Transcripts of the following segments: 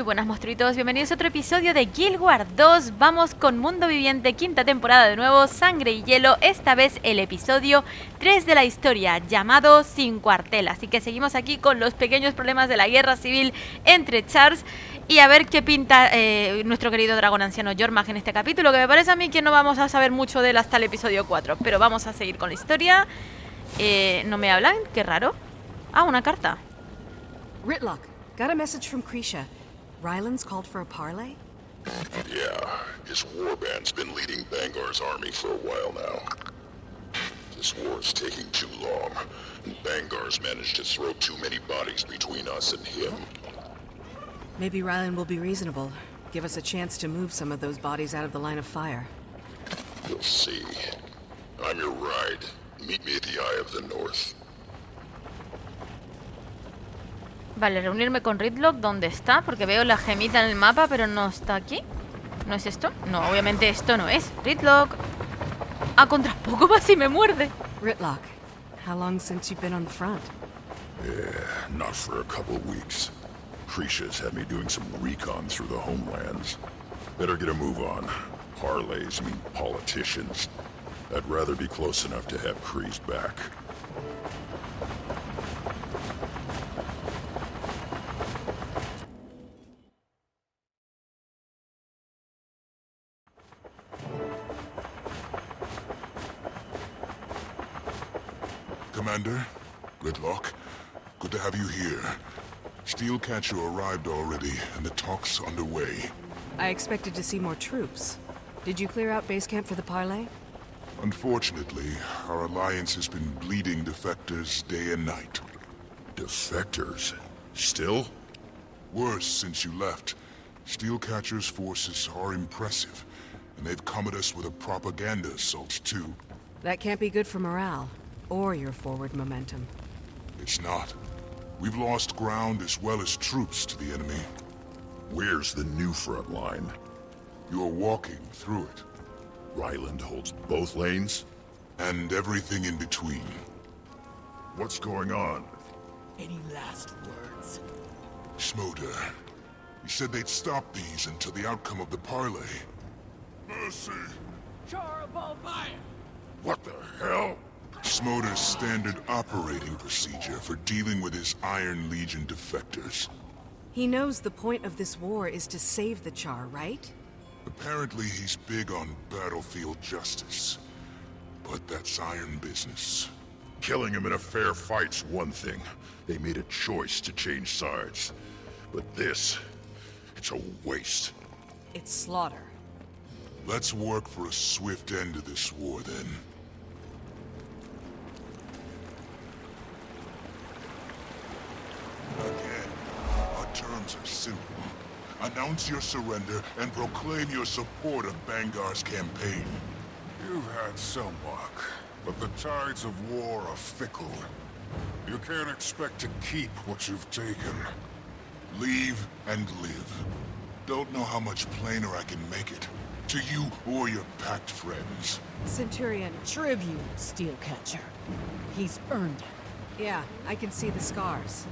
buenas monstruitos, bienvenidos a otro episodio de Guild Wars 2. Vamos con Mundo Viviente, quinta temporada de nuevo, Sangre y Hielo. Esta vez el episodio 3 de la historia, llamado Sin Cuartel. Así que seguimos aquí con los pequeños problemas de la guerra civil entre charrs. Y a ver qué pinta nuestro querido dragón anciano Jormag en este capítulo, que me parece a mí que no vamos a saber mucho de él hasta el episodio 4. Pero vamos a seguir con la historia. ¿No me hablan? Qué raro. Ah, una carta. Rytlock, got a message from Crecia. Ryland's called for a parley? Yeah, his warband's been leading Bangar's army for a while now. This war's taking too long, and Bangar's managed to throw too many bodies between us and him. Maybe Ryland will be reasonable. Give us a chance to move some of those bodies out of the line of fire. You'll see. I'm your ride. Meet me at the Eye of the North. Vale, reunirme con Rytlock, ¿dónde está? Porque veo la gemita en el mapa, pero no está aquí. ¿No es esto? No, obviamente esto no es. Rytlock. Ah, contra poco va si me muerde. Rytlock, how long since you've been on the front? Yeah, not for a couple weeks. Crecia's had me doing some recon through the homelands. Better get a move on. Parleys mean politicians. I'd rather be close enough to have Cree's back. Commander, Rytlock, good to have you here. Steelcatcher arrived already, and the talk's underway. I expected to see more troops. Did you clear out base camp for the parley? Unfortunately, our alliance has been bleeding defectors day and night. Defectors? Still? Worse since you left. Steelcatcher's forces are impressive, and they've come at us with a propaganda assault, too. That can't be good for morale, or your forward momentum. It's not. We've lost ground as well as troops to the enemy. Where's the new front line? You're walking through it. Ryland holds both lanes? And everything in between. What's going on? Any last words? Schmoder. He said they'd stop these until the outcome of the parley. Mercy! Charr above fire! What the hell? Schmoder's standard operating procedure for dealing with his Iron Legion defectors. He knows the point of this war is to save the charr, right? Apparently he's big on battlefield justice. But that's iron business. Killing him in a fair fight's one thing. They made a choice to change sides. But this, it's a waste. It's slaughter. Let's work for a swift end to this war, then. Again, our terms are simple. Announce your surrender and proclaim your support of Bangar's campaign. You've had some luck, but the tides of war are fickle. You can't expect to keep what you've taken. Leave and live. Don't know how much plainer I can make it. To you or your packed friends. Centurion. Tribune, Steelcatcher. He's earned it. Yeah, I can see the scars.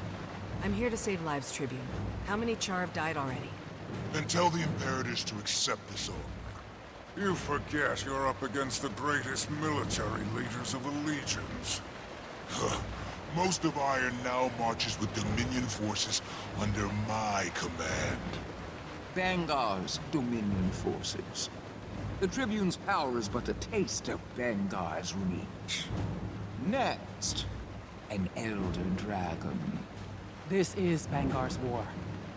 I'm here to save lives, Tribune. How many charr have died already? Then tell the imperators to accept this offer. You forget you're up against the greatest military leaders of the legions. Most of Iron now marches with Dominion forces under my command. Bangar's Dominion forces. The Tribune's power is but a taste of Bangar's reach. Next, an Elder Dragon. This is Bangar's war.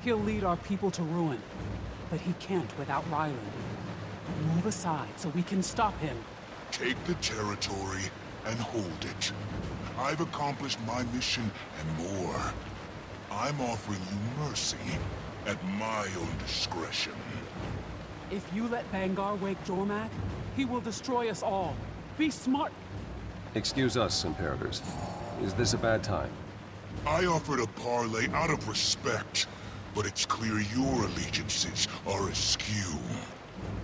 He'll lead our people to ruin. But he can't without Ryland. Move aside so we can stop him. Take the territory and hold it. I've accomplished my mission and more. I'm offering you mercy at my own discretion. If you let Bangar wake Jormag, he will destroy us all. Be smart. Excuse us, Imperators. Is this a bad time? I offered a parley out of respect, but it's clear your allegiances are askew.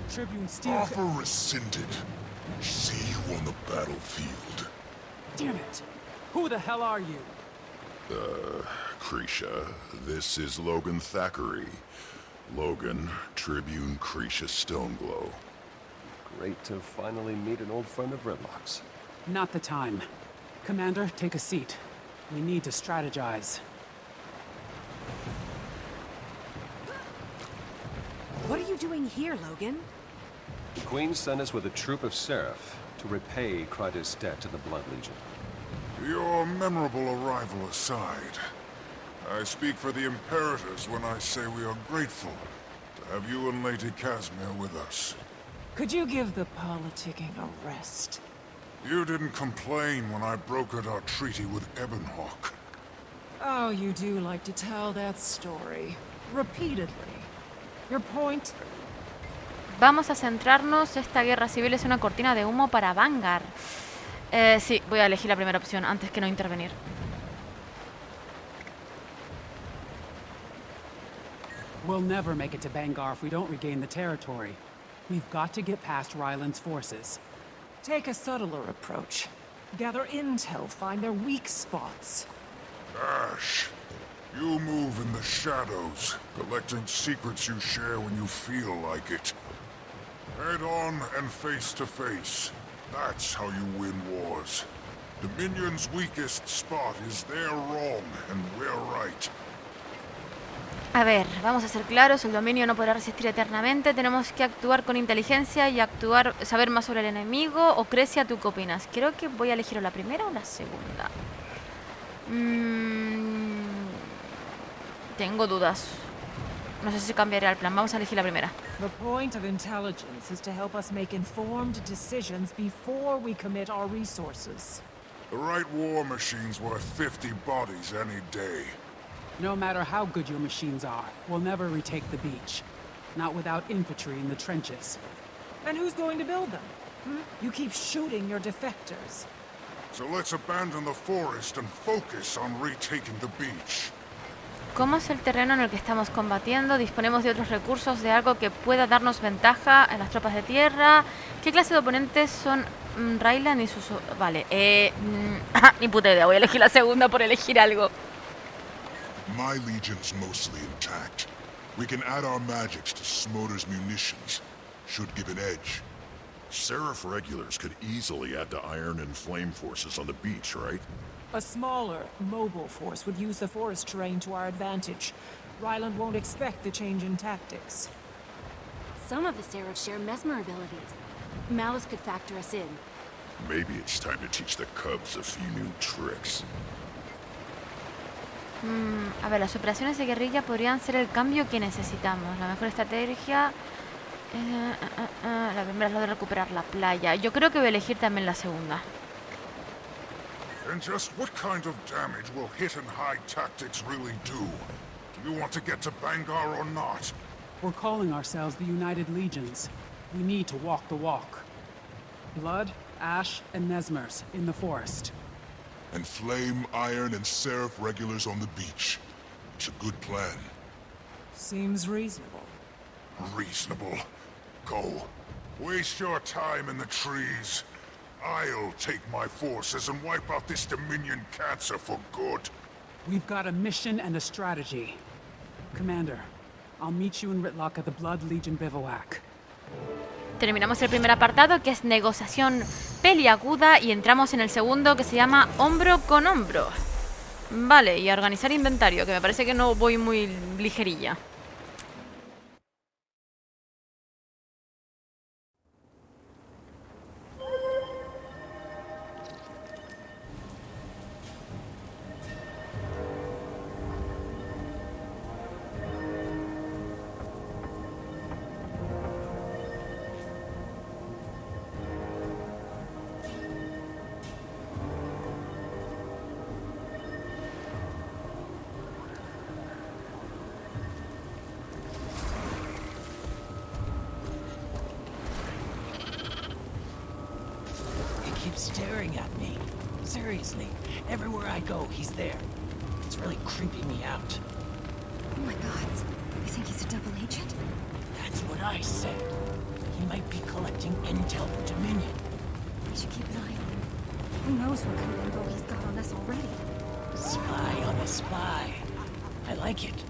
Tribune Steel... Offer rescinded. See you on the battlefield. Damn it! Who the hell are you? Crecia, this is Logan Thackeray. Logan, Tribune Crecia Stoneglow. Great to finally meet an old friend of Rytlock's. Not the time. Commander, take a seat. We need to strategize. What are you doing here, Logan? The Queen sent us with a troop of Seraph to repay Kryta's debt to the Blood Legion. Your memorable arrival aside, I speak for the imperators when I say we are grateful to have you and Lady Kasmeer with us. Could you give the politicking a rest? You didn't complain when I brokered our treaty with Ebonhawk. Oh, you do like to tell that story. Repeatedly. Your point? Vamos a centrarnos. Esta guerra civil es una cortina de humo para Bangar. Sí, voy a elegir la primera opción antes que no intervenir. We'll never make it to Bangar if we don't regain the territory. We've got to get past Ryland's forces. Take a subtler approach. Gather intel, find their weak spots. Ash, you move in the shadows, collecting secrets you share when you feel like it. Head on and face to face. That's how you win wars. Dominion's weakest spot is they're wrong and we're right. A ver, vamos a ser claros, el dominio no podrá resistir eternamente, tenemos que actuar con inteligencia y saber más sobre el enemigo. O Crecia, ¿tú qué opinas? Creo que voy a elegir o la primera o la segunda. Tengo dudas. No sé si cambiaré el plan, vamos a elegir la primera. The point of intelligence is to help us make informed decisions before we commit our resources. The right war machine's worth 50 bodies any day. No matter how good your machines are, we'll never retake the beach. Not without infantry in the trenches. And who's going to build them? You keep shooting your defectors. So let's abandon the forest and focus on retaking the beach. ¿Cómo es el terreno en el que estamos combatiendo? ¿Disponemos de otros recursos, de algo que pueda darnos ventaja en las tropas de tierra? ¿Qué clase de oponentes son Ryland y sus... Vale, ni puta idea, voy a elegir la segunda por elegir algo. My legion's mostly intact. We can add our magics to Smolder's munitions. Should give an edge. Seraph regulars could easily add to Iron and Flame forces on the beach, right? A smaller, mobile force would use the forest terrain to our advantage. Ryland won't expect the change in tactics. Some of the Seraphs share mesmer abilities. Malice could factor us in. Maybe it's time to teach the Cubs a few new tricks. A ver, las operaciones de guerrilla podrían ser el cambio que necesitamos. La mejor estrategia... la primera es lo de recuperar la playa. Yo creo que voy a elegir también la segunda. And just what kind of damage will hit and hide tactics really do? Do you want to get to Bangar or not? We're calling ourselves the United Legions. We need to walk the walk. Blood, ash, and mesmers in the forest. And Flame, Iron, and Seraph regulars on the beach. It's a good plan. Seems reasonable. Reasonable. Go. Waste your time in the trees. I'll take my forces and wipe out this Dominion cancer for good. We've got a mission and a strategy. Commander, I'll meet you in Rytlock at the Blood Legion bivouac. Terminamos el primer apartado, que es negociación peliaguda, y entramos en el segundo, que se llama hombro con hombro. Vale, y a organizar inventario, que me parece que no voy muy ligerilla. Staring at me. Seriously, everywhere I go, he's there. It's really creeping me out. Oh my god, you think he's a double agent? That's what I said. He might be collecting intel for Dominion. We should keep an eye on him. Who knows what kind of info he's got on us already? Spy on a spy. I like it.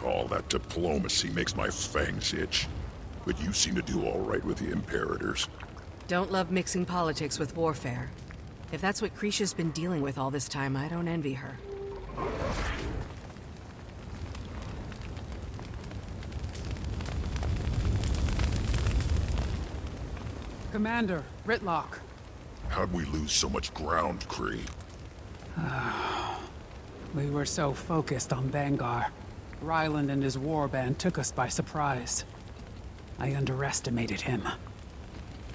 All that diplomacy makes my fangs itch. But you seem to do all right with the imperators. Don't love mixing politics with warfare. If that's what Crecia's been dealing with all this time, I don't envy her. Commander, Rytlock. How'd we lose so much ground, Cree? We were so focused on Bangar. Ryland and his warband took us by surprise. I underestimated him.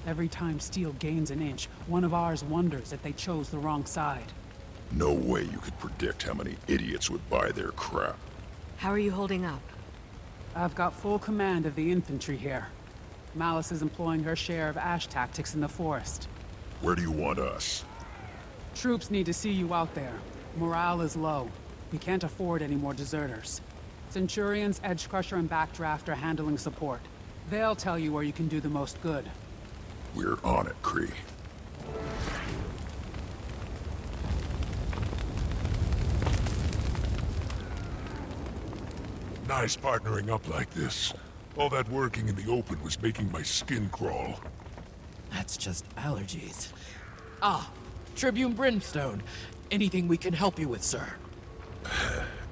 Every time steel gains an inch, one of ours wonders if they chose the wrong side. No way you could predict how many idiots would buy their crap. How are you holding up? I've got full command of the infantry here. Malice is employing her share of ash tactics in the forest. Where do you want us? Troops need to see you out there. Morale is low. We can't afford any more deserters. Centurions, Edgecrusher, and Backdraft are handling support. They'll tell you where you can do the most good. We're on it, Cree. Nice partnering up like this. All that working in the open was making my skin crawl. That's just allergies. Ah, Tribune Brimstone. Anything we can help you with, sir?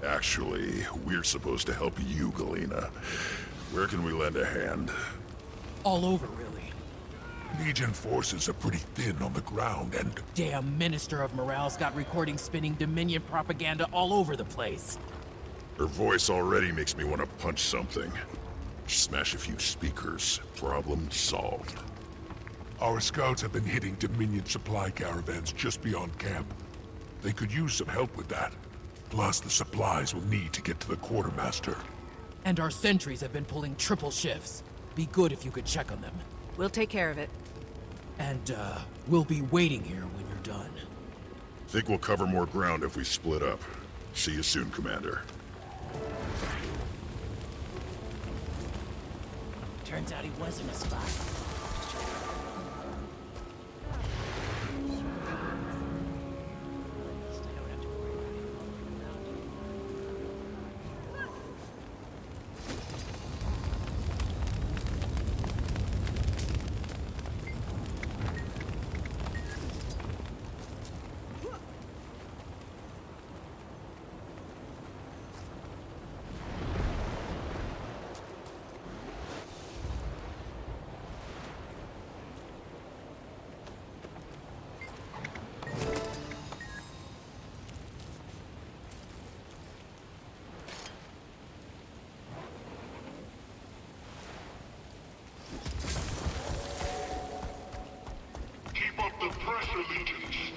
Actually, we're supposed to help you, Galena. Where can we lend a hand? All over, really. Legion forces are pretty thin on the ground, and Damn Minister of Morale's got recordings spinning Dominion propaganda all over the place. Her voice already makes me want to punch something. Smash a few speakers. Problem solved. our scouts have been hitting Dominion supply caravans just beyond camp. They could use some help with that. Plus, the supplies we'll need to get to the quartermaster. And our sentries have been pulling triple shifts. Be good if you could check on them. We'll take care of it. And, we'll be waiting here when you're done. Think we'll cover more ground if we split up. See you soon, Commander. Turns out he wasn't a spy. Keep up the pressure, Legions.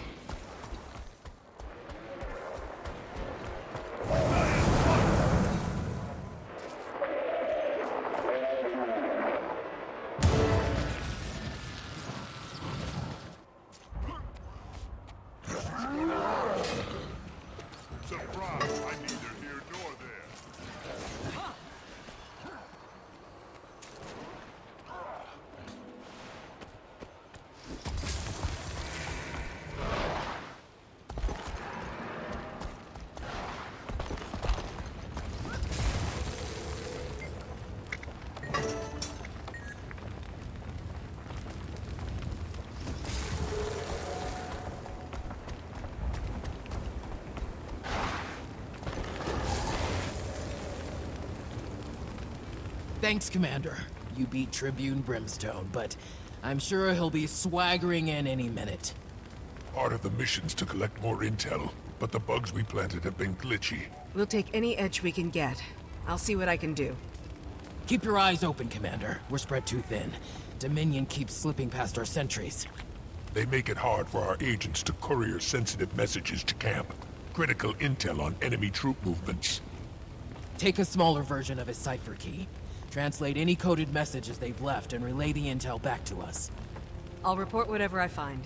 Surprise! I'm neither here nor there. Thanks, Commander. You beat Tribune Brimstone, but I'm sure he'll be swaggering in any minute. Part of the mission's to collect more intel, but the bugs we planted have been glitchy. We'll take any edge we can get. I'll see what I can do. Keep your eyes open, Commander. We're spread too thin. Dominion keeps slipping past our sentries. They make it hard for our agents to courier sensitive messages to camp. Critical intel on enemy troop movements. Take a smaller version of his cipher key. Translate any coded messages they've left and relay the intel back to us. I'll report whatever I find.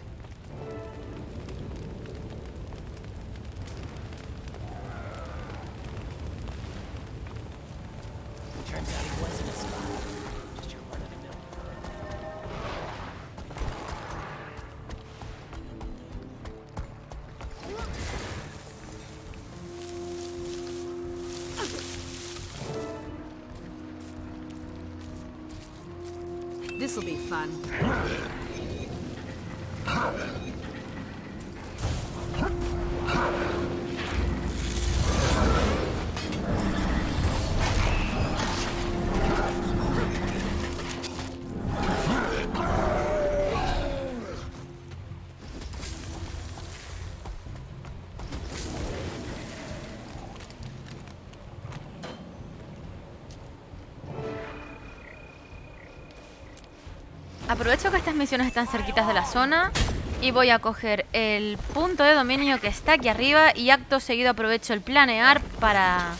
Turns out he wasn't a spy. Just your run-of-the-mill. This'll be fun. Aprovecho que estas misiones están cerquitas de la zona y voy a coger el punto de dominio que está aquí arriba y acto seguido aprovecho el planear para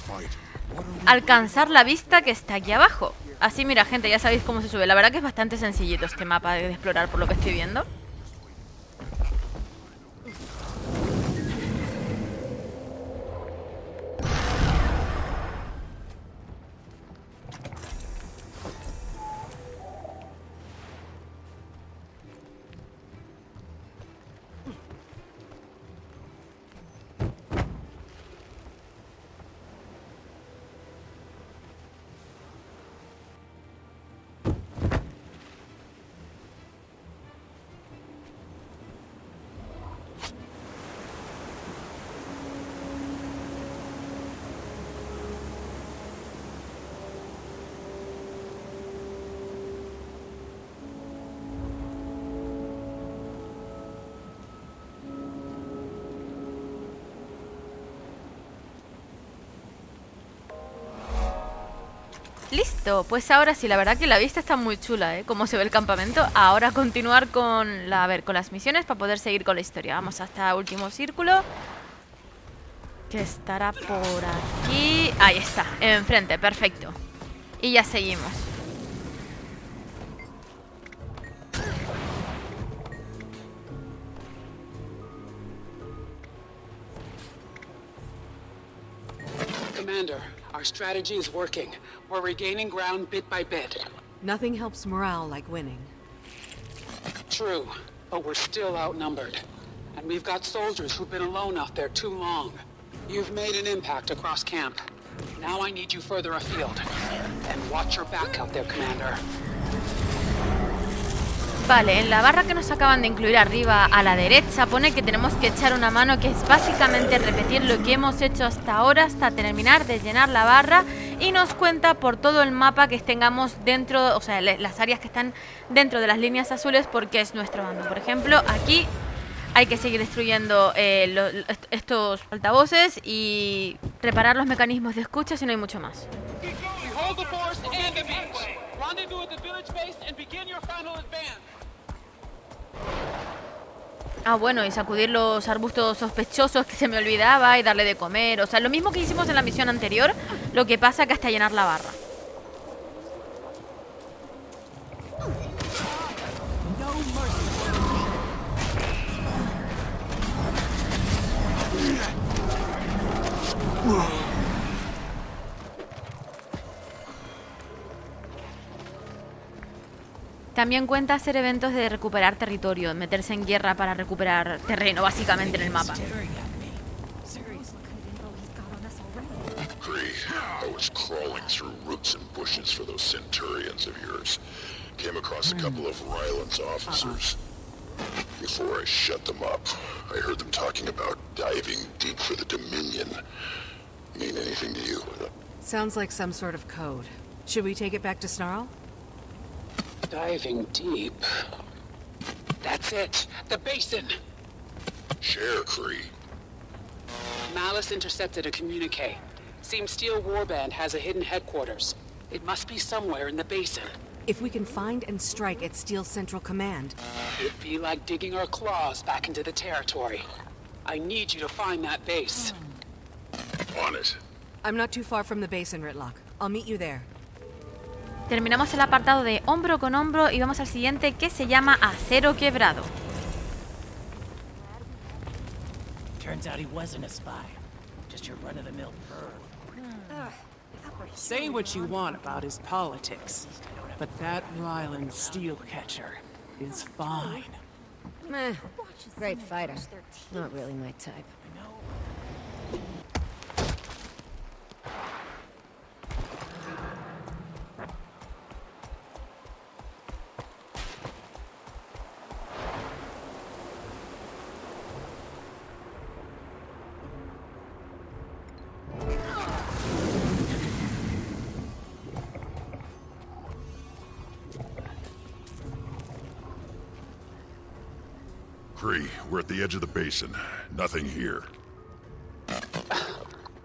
alcanzar la vista que está aquí abajo. Así, mira, gente, ya sabéis cómo se sube. La verdad que es bastante sencillito este mapa de explorar por lo que estoy viendo. Listo, pues ahora sí, la verdad que la vista está muy chula, ¿eh? Cómo se ve el campamento. Ahora continuar con con las misiones para poder seguir con la historia. Vamos hasta el último círculo, que estará por aquí. Ahí está, enfrente, perfecto. Y ya seguimos. Commander, our strategy is working. We're regaining ground bit by bit. Nothing helps morale like winning. True, but we're still outnumbered. And we've got soldiers who've been alone out there too long. You've made an impact across camp. Now I need you further afield. And watch your back out there, Commander. Vale, en la barra que nos acaban de incluir arriba a la derecha pone que tenemos que echar una mano, que es básicamente repetir lo que hemos hecho hasta ahora, hasta terminar de llenar la barra, y nos cuenta por todo el mapa que tengamos dentro, o sea, las áreas que están dentro de las líneas azules, porque es nuestro bando. Por ejemplo, aquí hay que seguir destruyendo estos altavoces y reparar los mecanismos de escucha, si no hay mucho más. Ah, bueno, y sacudir los arbustos sospechosos, que se me olvidaba, y darle de comer. O sea, lo mismo que hicimos en la misión anterior, lo que pasa que hasta llenar la barra. También cuenta hacer eventos de recuperar territorio, meterse en guerra para recuperar terreno, básicamente, en el mapa. I was crawling through roots and bushes for those centurions of yours. Came across a couple of Ryland's officers. Before I shut them up, I heard them talking about diving deep for the Dominion. Mean anything to you? Sounds like some sort of code. Should we take it back to Snarl? Diving deep. That's it. The basin. Share, Cree. Malice intercepted a communique. Seems Steel Warband has a hidden headquarters. It must be somewhere in the basin. If we can find and strike at Steel's Central Command. It'd be like digging our claws back into the territory. I need you to find that base. On it. I'm not too far from the basin, Rytlock. I'll meet you there. Terminamos el apartado de hombro con hombro y vamos al siguiente, que se llama Acero Quebrado. Turns out he wasn't a spy. Just your run-of-the-mill perv. Say what you want about his politics, but that Ryland steel catcher is fine. Meh. Great fighter. Not really my type. Cree, we're at the edge of the basin. Nothing here.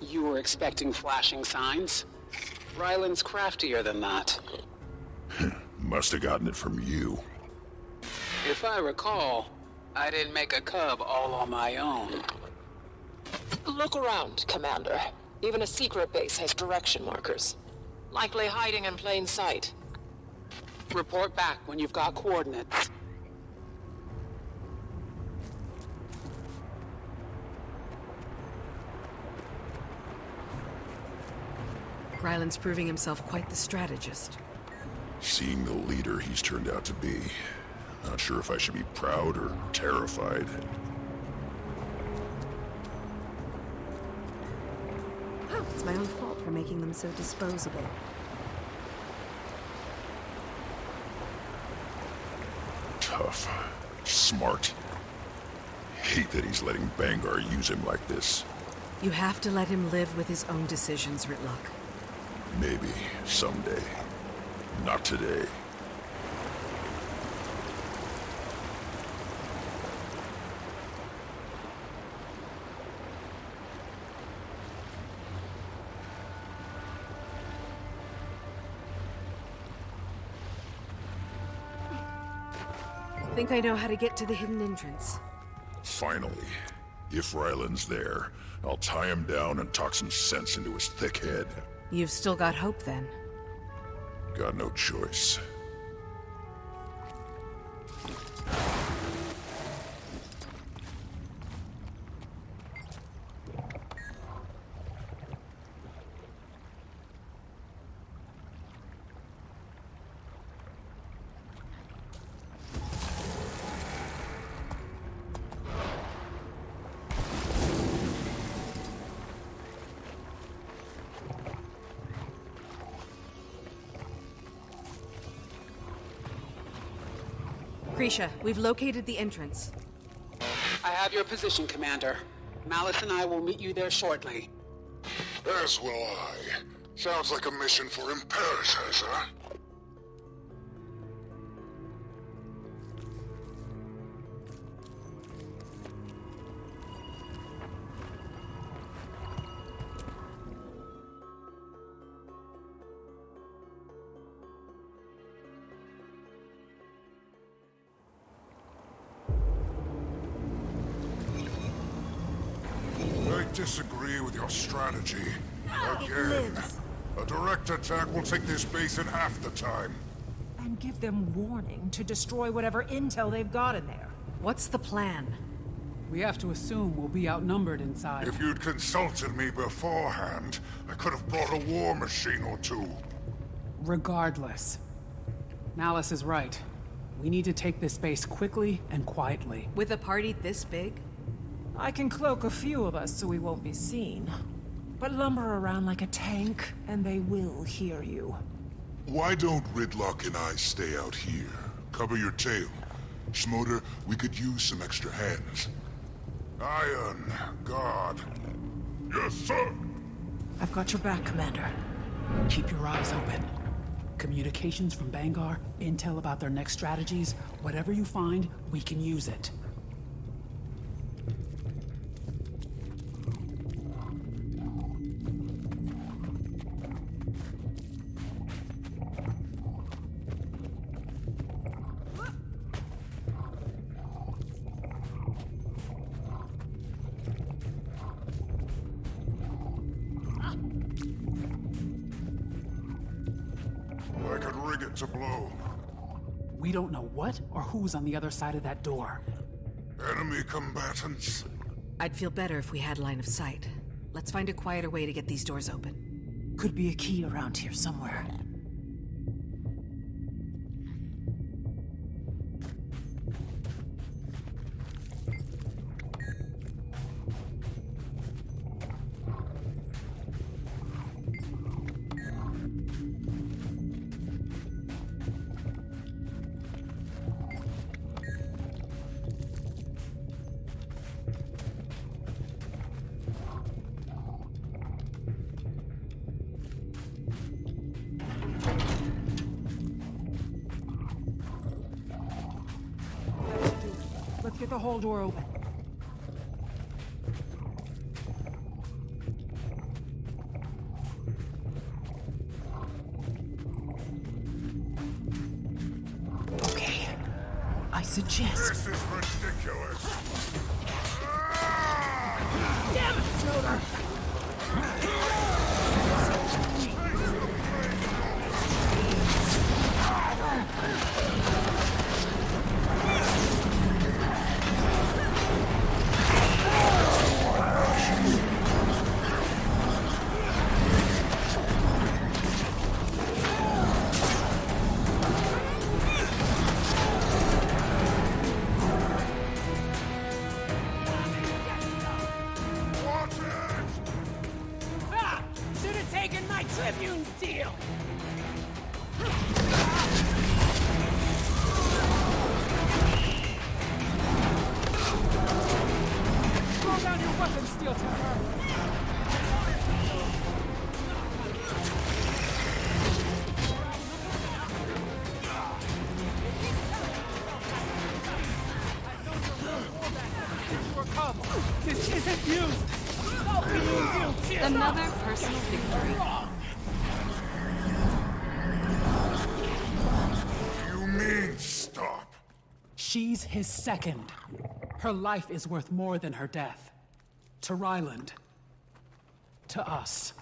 You were expecting flashing signs? Ryland's craftier than that. Must have gotten it from you. If I recall, I didn't make a cub all on my own. Look around, Commander. Even a secret base has direction markers. Likely hiding in plain sight. Report back when you've got coordinates. Ryland's proving himself quite the strategist. Seeing the leader he's turned out to be. Not sure if I should be proud or terrified. It's my own fault for making them so disposable. Tough. Smart. Hate that he's letting Bangar use him like this. You have to let him live with his own decisions, Rytlock. Maybe someday. Not today. I think I know how to get to the hidden entrance. Finally. If Ryland's there, I'll tie him down and talk some sense into his thick head. You've still got hope, then. Got no choice. Crecia, we've located the entrance. I have your position, Commander. Malice and I will meet you there shortly. As will I. Sounds like a mission for imperators, huh? I disagree with your strategy. Again. A direct attack will take this base in half the time. And give them warning to destroy whatever intel they've got in there. What's the plan? We have to assume we'll be outnumbered inside. If you'd consulted me beforehand, I could have brought a war machine or two. Regardless, Malice is right. We need to take this base quickly and quietly. With a party this big? I can cloak a few of us so we won't be seen. But lumber around like a tank, and they will hear you. Why don't Rytlock and I stay out here? Cover your tail. Schmoder, we could use some extra hands. Iron Guard. Yes, sir. I've got your back, Commander. Keep your eyes open. Communications from Bangar, intel about their next strategies, whatever you find, we can use it. I could rig it to blow. We don't know what or who's on the other side of that door. Enemy combatants. I'd feel better if we had line of sight. Let's find a quieter way to get these doors open. Could be a key around here somewhere. Get the whole door open. Okay. I suggest... This is ridiculous! Damn it, Snowder! This isn't you! Another personal victory. You mean stop? She's his second. Her life is worth more than her death. To Ryland. To us.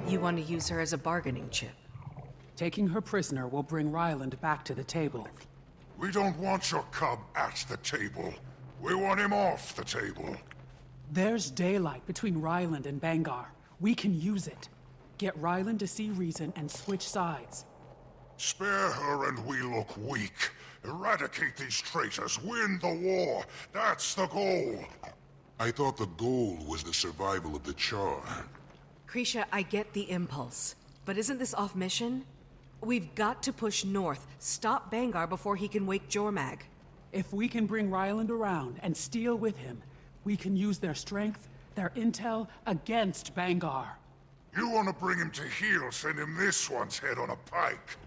You want to use her as a bargaining chip? Taking her prisoner will bring Ryland back to the table. We don't want your cub at the table. We want him off the table. There's daylight between Ryland and Bangar. We can use it. Get Ryland to see reason and switch sides. Spare her and we look weak. Eradicate these traitors, win the war. That's the goal. I thought the goal was the survival of the charr. Crecia, I get the impulse. But isn't this off mission? We've got to push north, stop Bangar before he can wake Jormag. If we can bring Ryland around and steal with him, we can use their strength, their intel, against Bangar. You want to bring him to heel, send him this one's head on a pike.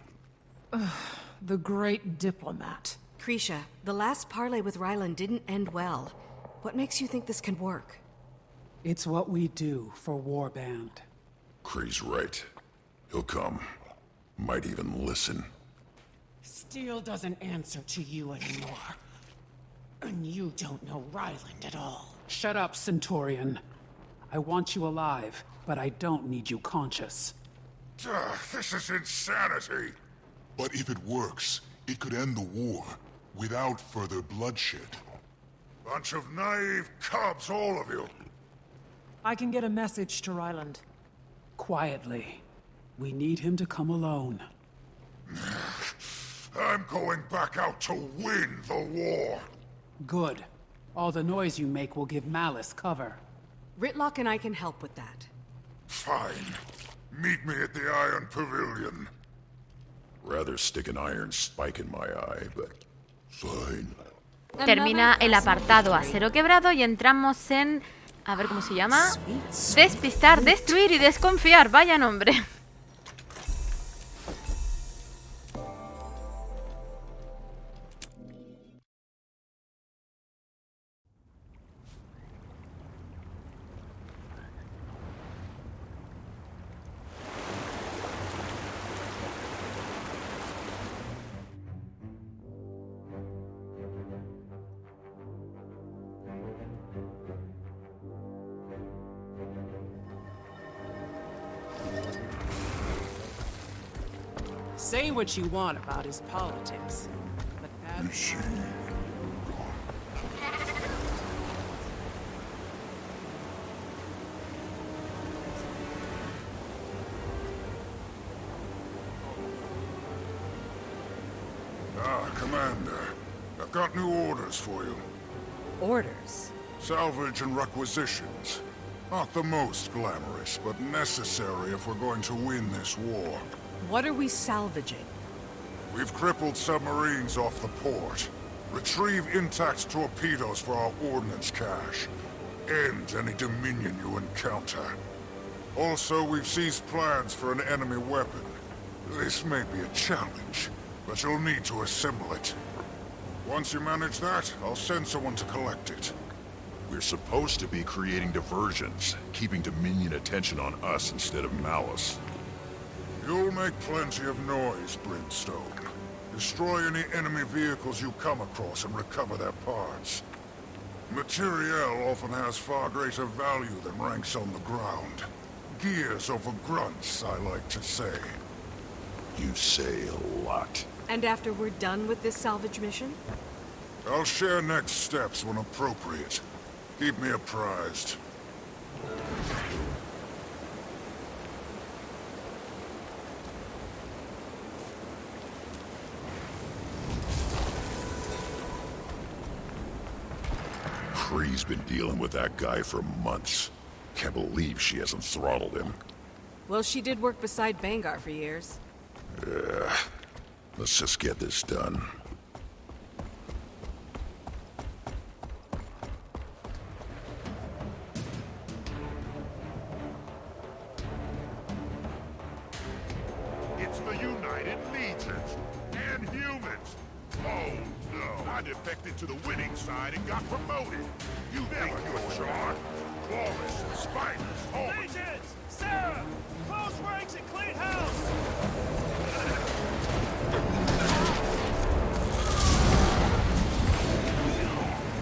The great diplomat. Crecia, the last parley with Ryland didn't end well. What makes you think this can work? It's what we do for Warband. Kree's right. He'll come. Might even listen. Steel doesn't answer to you anymore. And you don't know Ryland at all. Shut up, Centurion. I want you alive, but I don't need you conscious. This is insanity. But if it works, it could end the war without further bloodshed. Bunch of naive cubs, all of you. I can get a message to Ryland. Quietly. We need him to come alone. I'm going back out to win the war. Good. All the noise you make will give Malice cover. Rytlock and I can help with that. Fine. Meet me at the Iron Pavilion. Rather stick an iron spike in my eye, but fine. Termina el apartado acero quebrado y entramos en... A ver cómo se llama. Despistar, destruir y desconfiar. Vaya nombre. Say what you want about his politics, but that... Commander. I've got new orders for you. Orders? Salvage and requisitions. Not the most glamorous, but necessary if we're going to win this war. What are we salvaging? We've crippled submarines off the port. Retrieve intact torpedoes for our ordnance cache. End any Dominion you encounter. Also, we've seized plans for an enemy weapon. This may be a challenge, but but you'll need to assemble it. Once you manage that, I'll send someone to collect it. We're supposed to be creating diversions, keeping Dominion attention on us instead of Malice. You'll make plenty of noise, Brimstone. Destroy any enemy vehicles you come across and recover their parts. Materiel often has far greater value than ranks on the ground. Gears over grunts, I like to say. You say a lot. And after we're done with this salvage mission? I'll share next steps when appropriate. Keep me apprised. Kree's been dealing with that guy for months. Can't believe she hasn't throttled him. Well, she did work beside Bangar for years. Let's just get this done. It's the United Legions and humans. Oh no, I defected to the winning side and got promoted. You think you're charr? Flawless, spineless, home. Legions! Sarah! Close ranks and clean house!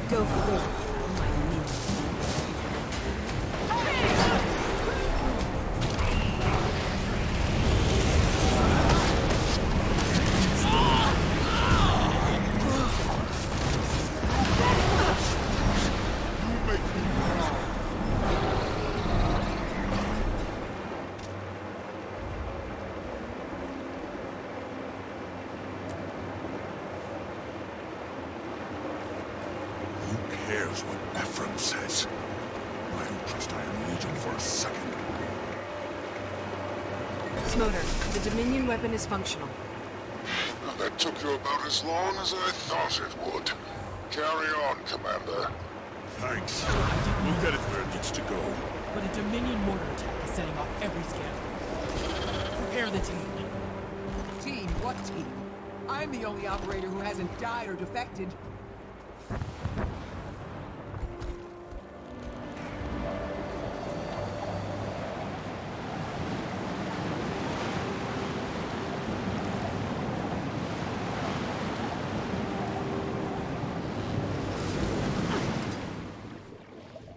Go for it. What Ephraim says. I don't trust Iron Legion for a second. Smoter, the Dominion weapon is functional. Well, that took you about as long as I thought it would. Carry on, Commander. Thanks. We'll get it where it needs to go. But a Dominion mortar attack is setting off every scanner. Prepare the team. Team? What team? I'm the only operator who hasn't died or defected.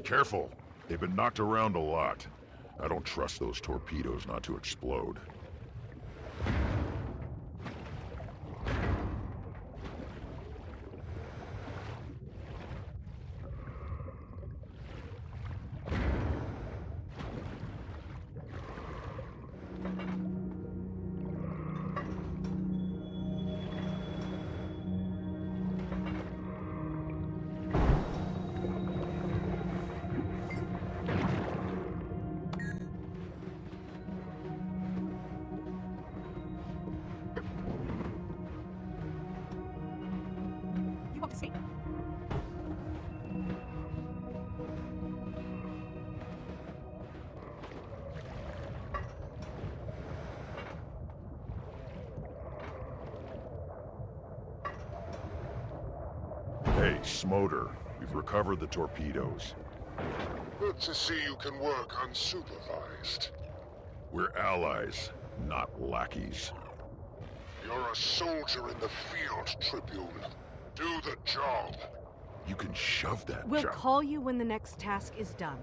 Careful. They've been knocked around a lot. I don't trust those torpedoes not to explode. Hey, Smoter, we've recovered the torpedoes. Good to see you can work unsupervised. We're allies, not lackeys. You're a soldier in the field, Tribune. Do the job. You can shove that We'll job. call you when the next task is done.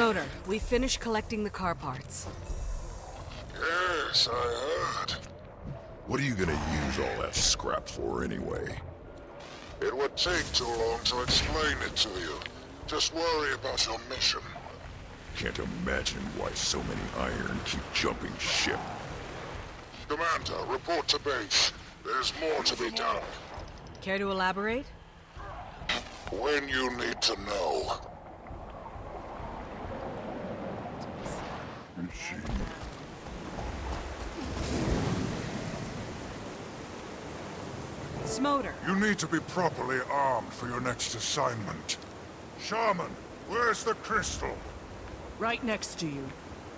Smoter, we finished collecting the car parts. Yes, I heard. What are you gonna use all that scrap for anyway? It would take too long to explain it to you. Just worry about your mission. Can't imagine why so many iron keep jumping ship. Commander, report to base. There's more to be done. Care to elaborate? When you need to know. Smoter. You need to be properly armed for your next assignment. Shaman, where's the crystal? Right next to you.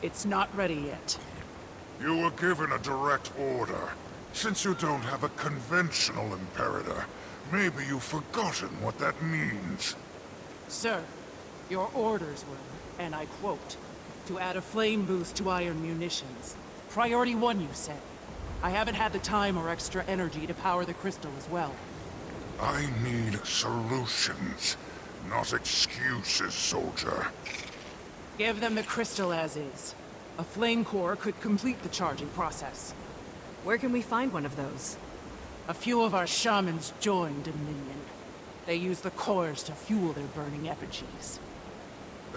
It's not ready yet. You were given a direct order. Since you don't have a conventional imperator, maybe you've forgotten what that means. Sir, your orders were, and I quote, to add a flame boost to iron munitions. Priority 1, you said. I haven't had the time or extra energy to power the crystal as well. I need solutions, not excuses, soldier. Give them the crystal as is. A flame core could complete the charging process. Where can we find one of those? A few of our shamans joined Dominion. They use the cores to fuel their burning effigies.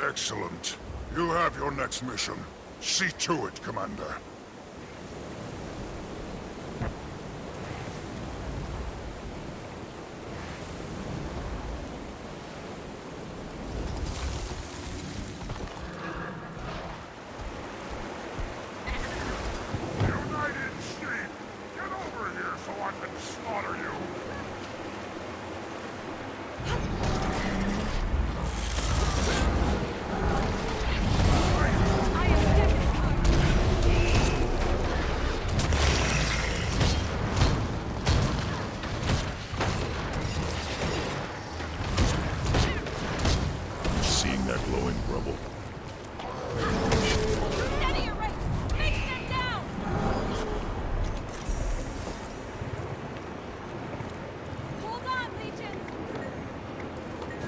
Excellent. You have your next mission. See to it, Commander.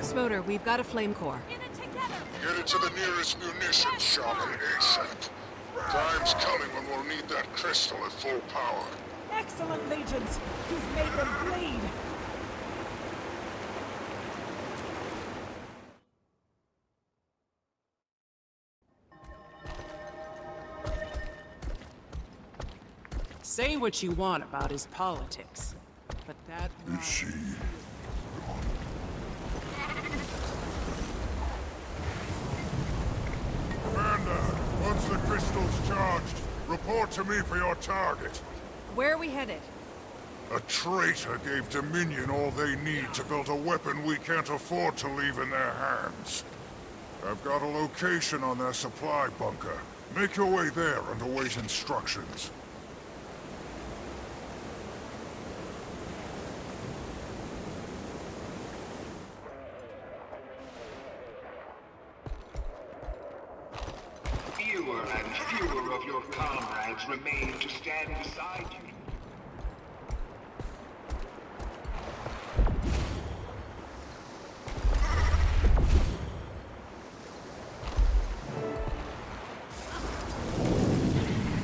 Smoter, we've got a flame core. Get it to the nearest munitions shop in ASAP. Time's coming when we'll need that crystal at full power. Excellent, Legions! You've made them bleed! Say what you want about his politics, but that... Is she... Commander, once the crystal's charged, report to me for your target. Where are we headed? A traitor gave Dominion all they need to build a weapon we can't afford to leave in their hands. I've got a location on their supply bunker. Make your way there and await instructions. Fewer and fewer of your comrades remain to stand beside you.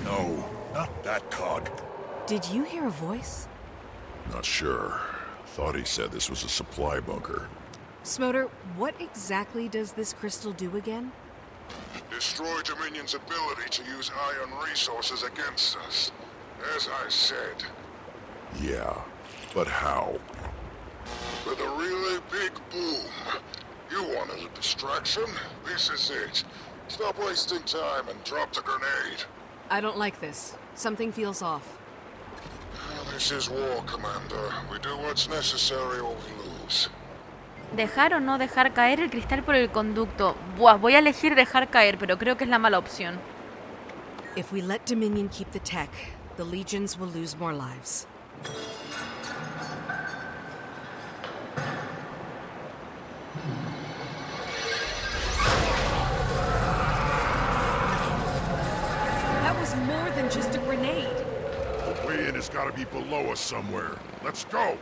No, not that cog. Did you hear a voice? Not sure. Thought he said this was a supply bunker. Smoter, what exactly does this crystal do again? Destroy Dominion's ability to use iron resources against us. As I said. Yeah, but how? With a really big boom. You wanted a distraction? This is it. Stop wasting time and drop the grenade. I don't like this. Something feels off. This is war, Commander. We do what's necessary or we lose. Dejar o no dejar caer el cristal por el conducto. Buah, voy a elegir dejar caer, pero creo que es la mala opción. If we let Dominion keep the tech, the Legions will lose more lives. That was more than just a grenade. The way in has got to be below us somewhere. Let's go!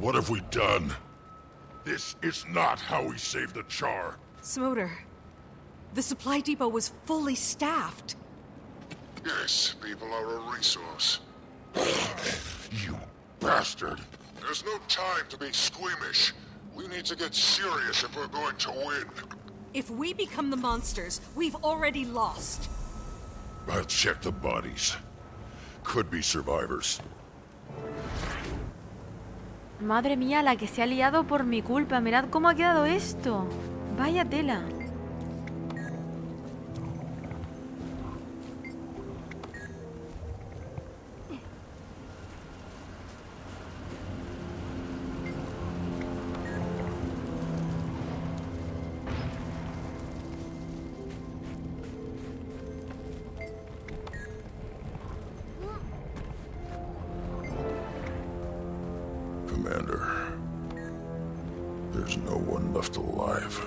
What have we done? This is not how we save the charr. Smoter, the supply depot was fully staffed. Yes, people are a resource. You bastard! There's no time to be squeamish. We need to get serious if we're going to win. If we become the monsters, we've already lost. I'll check the bodies. Could be survivors. Madre mía, la que se ha liado por mi culpa. Mirad cómo ha quedado esto. Vaya tela. Commander, there's no one left alive.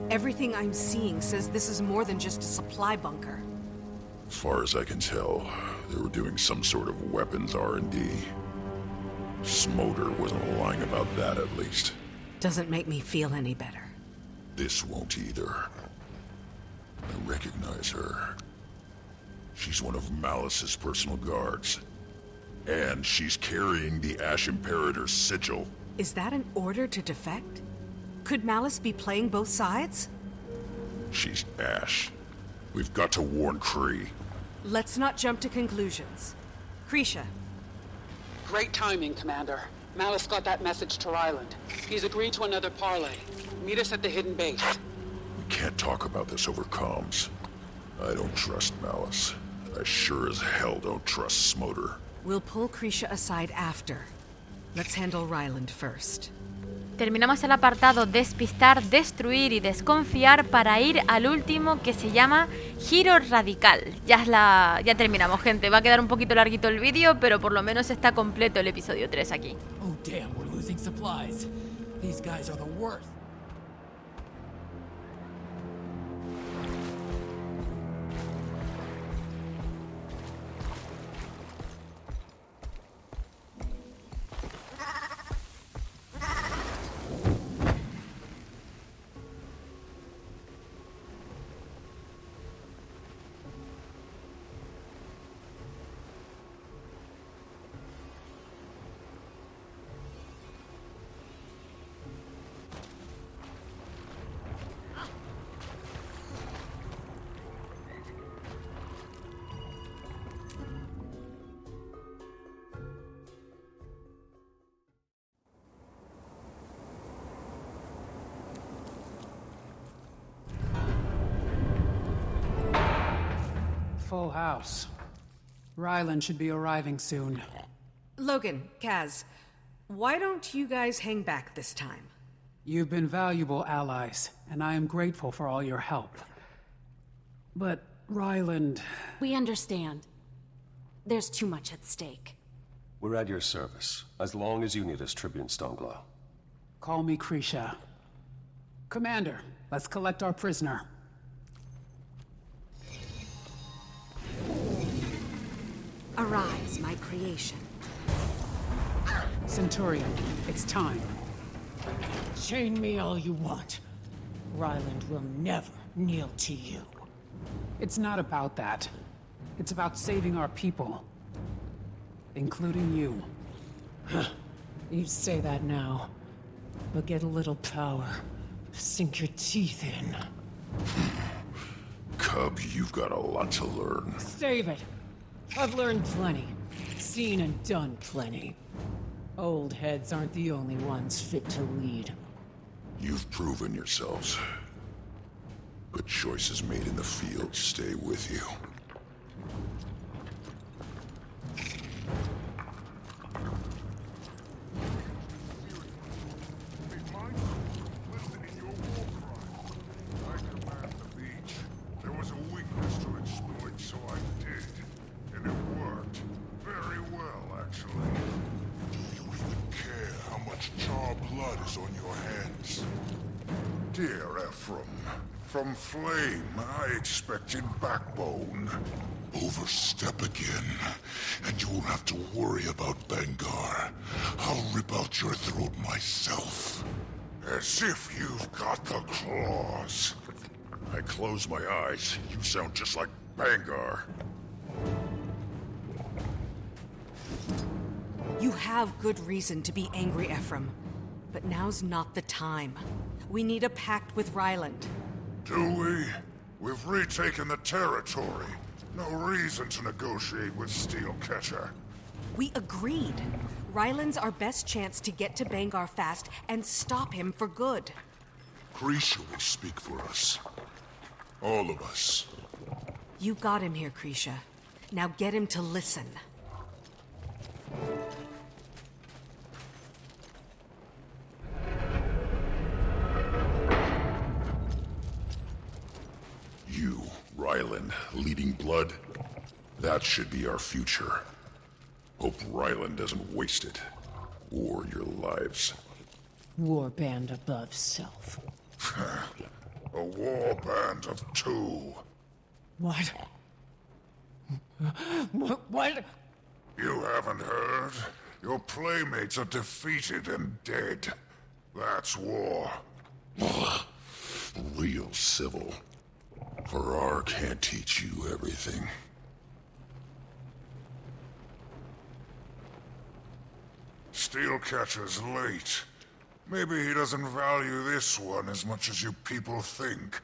Everything I'm seeing says this is more than just a supply bunker. As far as I can tell, they were doing some sort of weapons R&D. Smoter wasn't lying about that, at least. Doesn't make me feel any better. This won't either. I recognize her. She's one of Malice's personal guards. And she's carrying the Ash Imperator's sigil. Is that an order to defect? Could Malice be playing both sides? She's Ash. We've got to warn Cree. Let's not jump to conclusions. Crecia. Great timing, Commander. Malice got that message to Ryland. He's agreed to another parley. Meet us at the hidden base. We can't talk about this over comms. I don't trust Malice. I sure as hell don't trust Smoter. We'll pull Crecia aside after. Let's handle Ryland first. Terminamos el apartado despistar, destruir y desconfiar para ir al último que se llama giro radical. Ya terminamos, gente. Va a quedar un poquito larguito el vídeo, pero por lo menos está completo el episodio 3 aquí. Oh damn, we're losing supplies. These guys are the worst. Full house. Ryland should be arriving soon. Logan, Kaz, why don't you guys hang back this time? You've been valuable allies, and I am grateful for all your help. But Ryland... We understand. There's too much at stake. We're at your service, as long as you need us, Tribune Stonglow. Call me Crecia. Commander, let's collect our prisoner. Arise, my creation. Centurion, it's time. Chain me all you want. Ryland will never kneel to you. It's not about that. It's about saving our people. Including you. You say that now, but get a little power. Sink your teeth in. Cub, you've got a lot to learn. Save it. I've learned plenty. Seen and done plenty. Old heads aren't the only ones fit to lead. You've proven yourselves. But choices made in the field stay with you. There was a weakness to exploit, so I did. And it worked. Very well, actually. Do you even care how much charr blood is on your hands? Dear Ephraim, from Flame, I expected backbone. Overstep again, and you won't have to worry about Bangar. I'll rip out cut your throat myself. As if you've got the claws. I close my eyes. You sound just like Bangar. You have good reason to be angry, Ephraim. But now's not the time. We need a pact with Ryland. Do we? We've retaken the territory. No reason to negotiate with Steelcatcher. We agreed. Ryland's our best chance to get to Bangar fast and stop him for good. Crecia will speak for us. All of us. You got him here, Crecia. Now get him to listen. You, Ryland, leading blood? That should be our future. Hope Ryland doesn't waste it. Or your lives. Warband above self. A warband of two. What? What? You haven't heard? Your playmates are defeated and dead. That's war. Real civil. Farrar can't teach you everything. Steelcatcher's late. Maybe he doesn't value this one as much as you people think.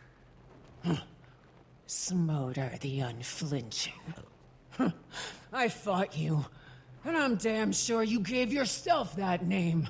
Smolder the Unflinching. I fought you, and I'm damn sure you gave yourself that name.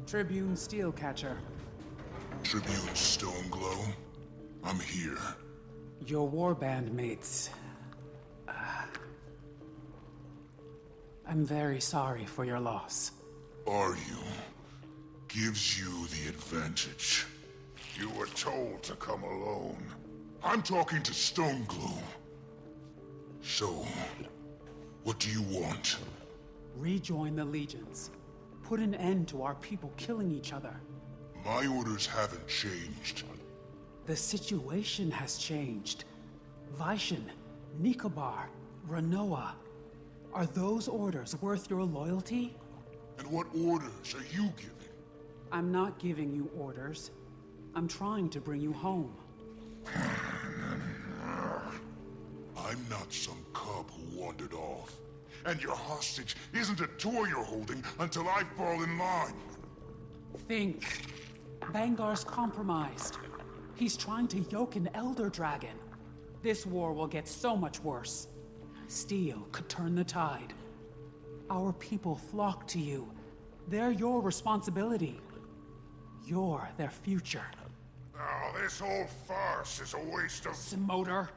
Tribune Steelcatcher. Tribune Stoneglow, I'm here. Your warband mates. I'm very sorry for your loss. Are you? Gives you the advantage. You were told to come alone. I'm talking to Stoneglow. So, what do you want? Rejoin the legions. Put an end to our people killing each other. My orders haven't changed. The situation has changed. Vaishan, Nikobar, Renoa. Are those orders worth your loyalty? And what orders are you giving? I'm not giving you orders. I'm trying to bring you home. I'm not some cub who wandered off. And your hostage isn't a toy you're holding until I fall in line. Think. Bangar's compromised. He's trying to yoke an Elder Dragon. This war will get so much worse. Steel could turn the tide. Our people flock to you. They're your responsibility. You're their future. Now, this whole farce is a waste of... Smolder.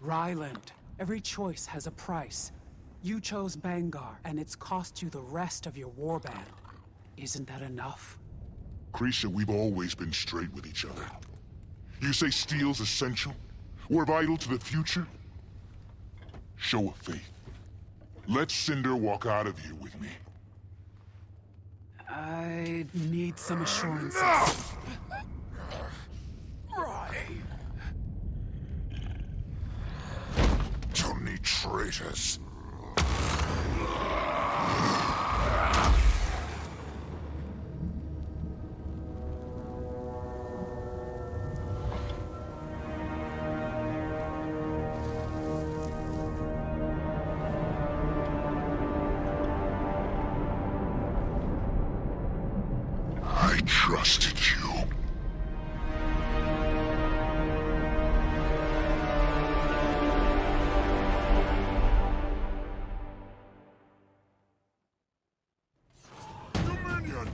Ryland, every choice has a price. You chose Bangar, and it's cost you the rest of your warband. Isn't that enough? Crecia, we've always been straight with each other. You say steel's essential? Or vital to the future? Show of faith. Let Cinder walk out of here with me. I need some assurances. Don't need traitors. I trusted you. Dominion!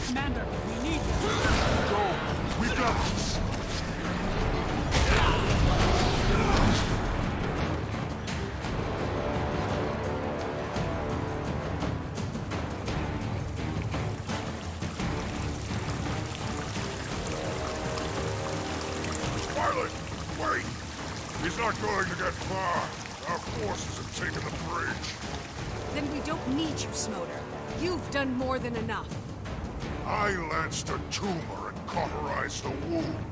Commander, we need you. Go! We got this! Wait! He's not going to get far. Our forces have taken the bridge. Then we don't need you, Smoder. You've done more than enough. I lanced a tumor and cauterized the wound.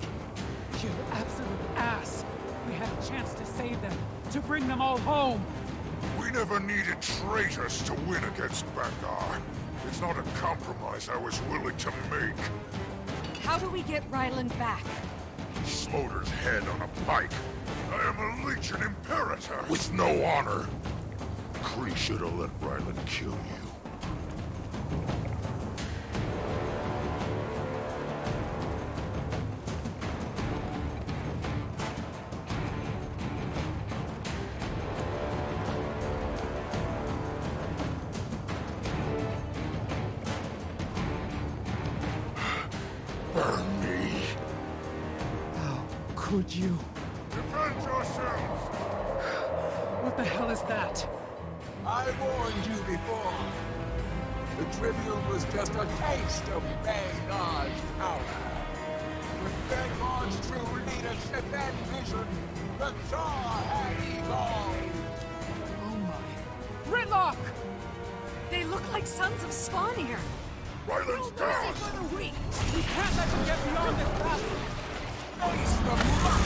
You absolute ass! We had a chance to save them, to bring them all home! We never needed traitors to win against Bangar. It's not a compromise I was willing to make. How do we get Ryland back? Smoder's head on a pike. I am a Legion Imperator with no honor. Kree should have let Ryland kill you. Burn me. How could you? Defend yourselves! What the hell is that? I warned you before. The Tribune was just a taste of Bangar's power. With Bangar's true leadership and vision, the Charr had evolved. Oh my... Rytlock! They look like sons of Spawn here. Ryland's down! We can't let them get beyond this battle! Face the muck!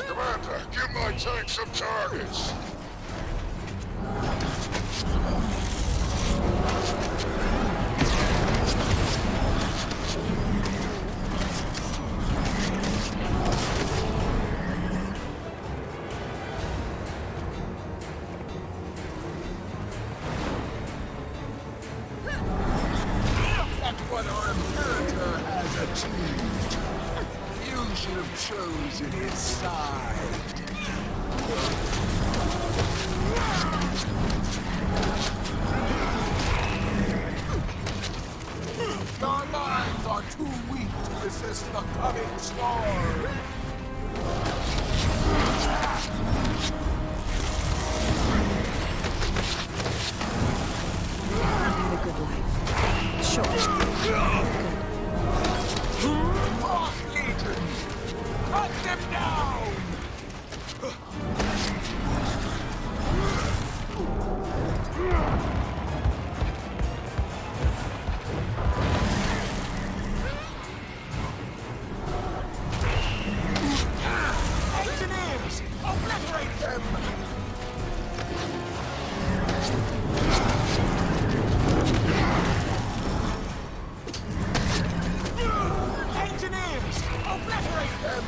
Commander, give my tank some targets. That's what our imperator has achieved. You should have chosen his side. Your lines are too weak to resist the coming storm. Lead a good life. Sure. Off, Legion! Cut them down! Engineers! Obliterate them! Engineers! Obliterate them!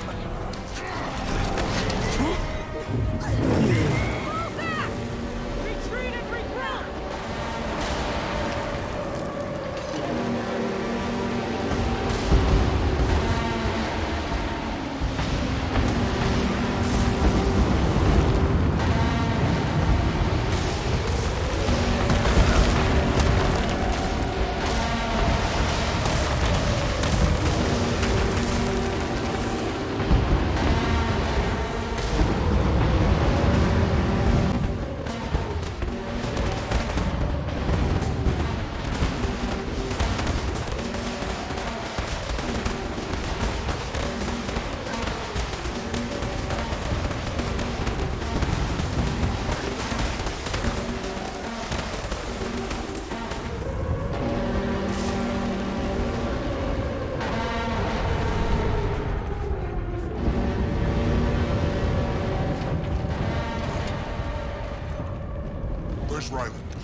Ryland?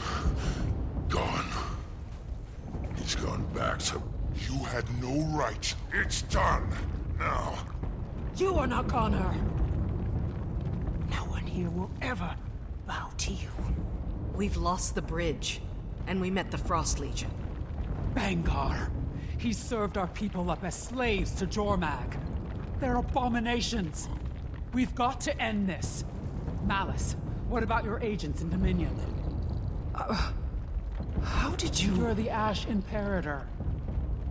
Gone. He's gone back to... You had no right. It's done. Now. You are not Connor. No one here will ever bow to you. We've lost the bridge, and we met the Frost Legion. Bangar. He served our people up as slaves to Jormag. They're abominations. We've got to end this. Malice, what about your agents in Dominion? How did you... You're the Ash Imperator.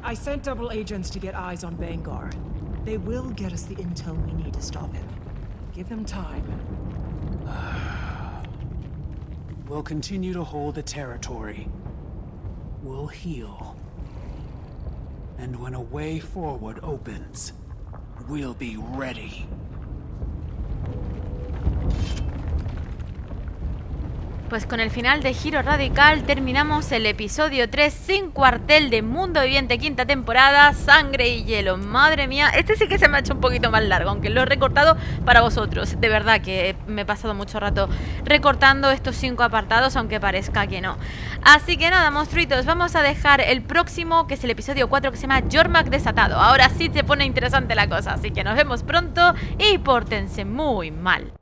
I sent double agents to get eyes on Bangar. They will get us the intel we need to stop him. Give them time. We'll continue to hold the territory. We'll heal. And when a way forward opens, we'll be ready. Pues con el final de Giro Radical terminamos el episodio 3 sin cuartel de Mundo Viviente, quinta temporada, Sangre y Hielo. Madre mía, este sí que se me ha hecho un poquito más largo, aunque lo he recortado para vosotros. De verdad que me he pasado mucho rato recortando estos 5 apartados, aunque parezca que no. Así que nada, monstruitos, vamos a dejar el próximo, que es el episodio 4, que se llama Jormag desatado. Ahora sí se pone interesante la cosa, así que nos vemos pronto y pórtense muy mal.